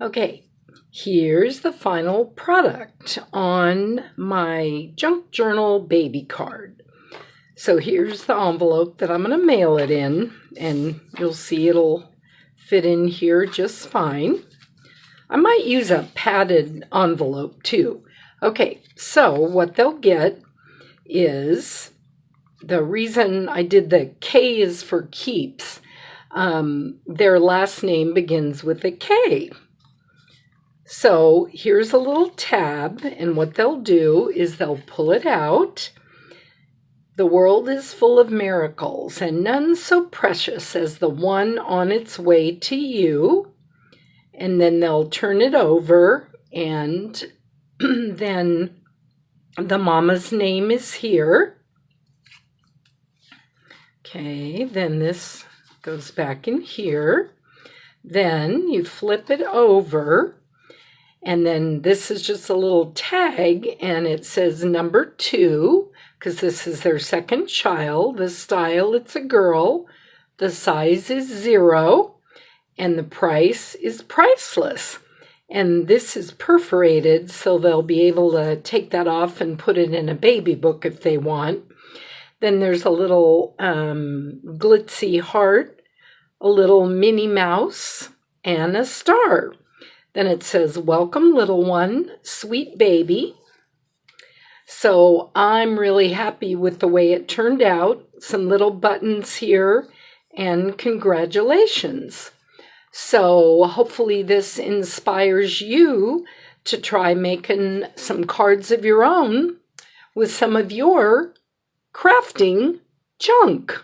Okay, here's the final product on my junk journal baby card. So here's the envelope that I'm going to mail it in, and you'll see it'll fit in here just fine. I might use a padded envelope too. Okay, so what they'll get is, the reason I did the K is for keeps. Their last name begins with a K. So here's a little tab, and what they'll do is they'll pull it out. The world is full of miracles, and none so precious as the one on its way to you. And then they'll turn it over, and then the mama's name is here. Okay, then this goes back in here. Then you flip it over, and then this is just a little tag, and it says number 2, because this is their second child. The style, it's a girl. The size is 0, and the price is priceless. And this is perforated, so they'll be able to take that off and put it in a baby book if they want. Then there's a little glitzy heart, a little Minnie Mouse, and a star. Then it says, welcome little one, sweet baby. So I'm really happy with the way it turned out. Some little buttons here, and congratulations. So hopefully this inspires you to try making some cards of your own with some of your crafting junk.